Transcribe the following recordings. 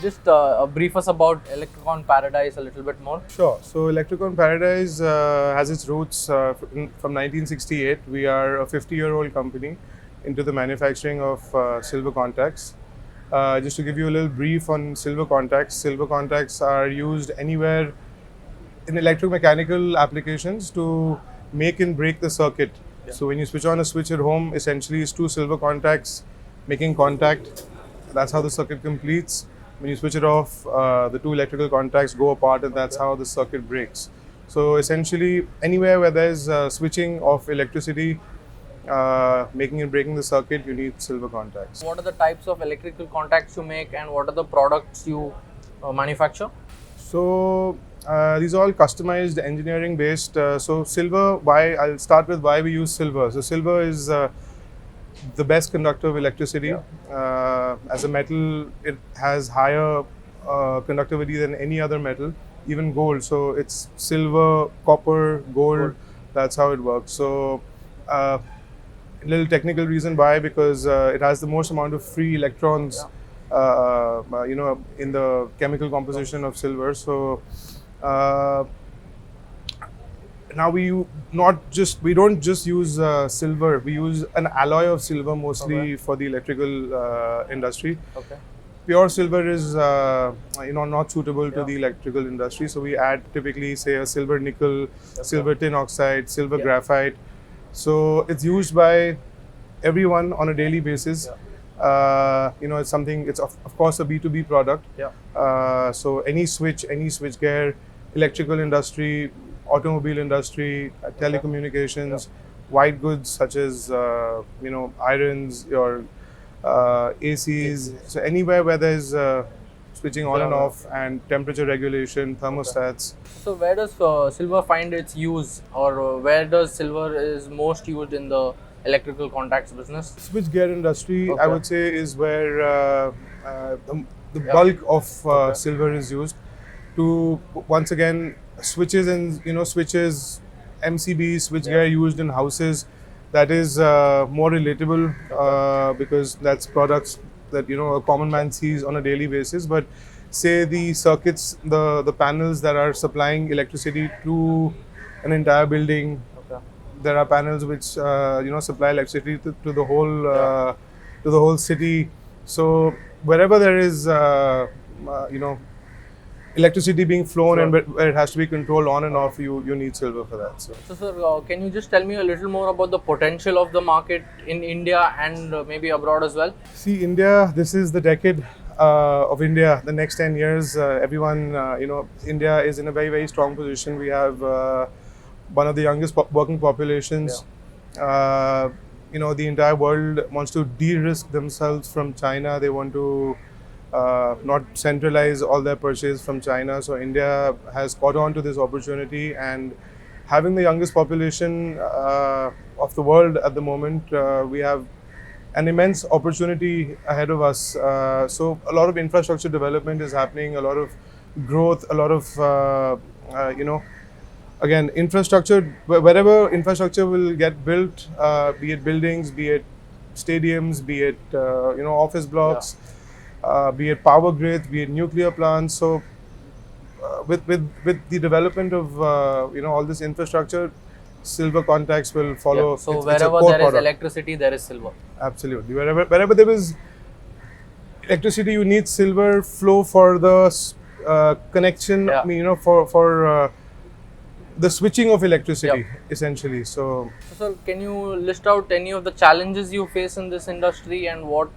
just brief us about Electricon Paradise a little bit more? Sure. So Electricon Paradise has its roots from 1968. We are a 50-year-old company into the manufacturing of silver contacts. Just to give you a little brief on silver contacts are used anywhere in electromechanical applications to make and break the circuit. Yeah. So when you switch on a switch at home, essentially it's two silver contacts making contact. That's how the circuit completes. When you switch it off, the two electrical contacts go apart, and that's how the circuit breaks. So essentially, anywhere where there's switching of electricity, making and breaking the circuit, you need silver contacts. What are the types of electrical contacts you make, and what are the products you manufacture? So these are all customized, engineering based. So silver, why I'll start with why we use silver. So silver is the best conductor of electricity. As a metal, it has higher conductivity than any other metal, even gold. So it's silver, copper, gold. That's how it works. So little technical reason why, because it has the most amount of free electrons in the chemical composition of silver. So now we don't just use silver. We use an alloy of silver mostly for the electrical industry. Okay. Pure silver is not suitable to the electrical industry. So we add typically say a silver nickel, silver tin oxide, silver graphite. So it's used by everyone on a daily basis. It's something. It's of course a B2B product. So any switch, any switch gear, electrical industry, automobile industry, telecommunications, white goods such as irons, your ACs. So anywhere where there's switching on and off, and temperature regulation, thermostats. So where does silver find its use, or where does silver is most used in the electrical contacts business? Switch gear industry, I would say, is where the bulk of silver is used. To once again, switches and switches, MCB switch gear used in houses. That is more relatable because that's products that a common man sees on a daily basis. But say the circuits, the panels that are supplying electricity to an entire building. There are panels which supply electricity to the whole city. So wherever there is electricity being flown and where it has to be controlled on and off, you need silver for that. So sir, can you just tell me a little more about the potential of the market in India and maybe abroad as well? See, India, this is the decade of India. The next 10 years, everyone, India is in a very, very strong position. We have one of the youngest working populations. The entire world wants to de-risk themselves from China. They want to not centralize all their purchase from China. So India has caught on to this opportunity, and having the youngest population of the world at the moment, we have an immense opportunity ahead of us. So a lot of infrastructure development is happening, a lot of growth, a lot of again, infrastructure, wherever infrastructure will get built, be it buildings, be it stadiums, be it office blocks, be it power grids, be it nuclear plants. So with the development of all this infrastructure, silver contacts will follow. So wherever there is electricity, there is silver. Absolutely. Wherever there is electricity, you need silver flow for the connection. I mean, for the switching of electricity, essentially. So sir, can you list out any of the challenges you face in this industry, and what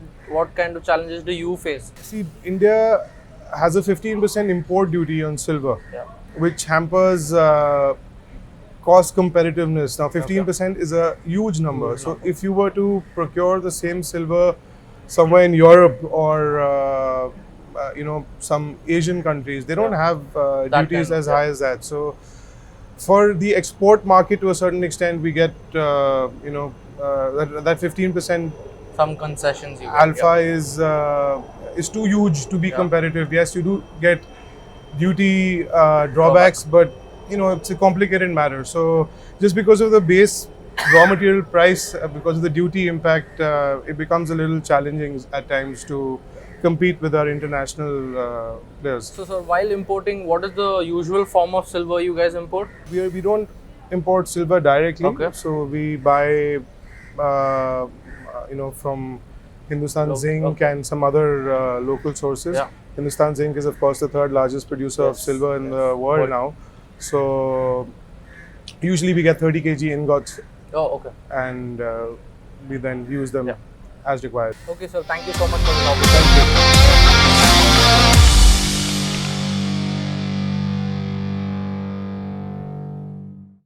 kind of challenges do you face? See, India has a 15% import duty on silver, which hampers cost competitiveness. Now, 15% is a huge number. So if you were to procure the same silver somewhere in Europe or some Asian countries, they don't have duties as high as that. So for the export market, to a certain extent, we get that 15%. Some concessions. Alpha is too huge to be competitive. Yes, you do get duty drawbacks, but it's a complicated matter. So just because of the base raw material price, because of the duty impact, it becomes a little challenging at times to compete with our international players. So, sir, while importing, what is the usual form of silver you guys import? We don't import silver directly, Okay. so we buy from Hindustan Zinc okay. and some other local sources. Yeah. Hindustan Zinc is of course the third largest producer of Yes, silver in the world World. now. So usually we get 30 kg ingots Oh, okay. and we then use them Yeah. as required. Okay, sir. Thank you so much for this opportunity. Thank you.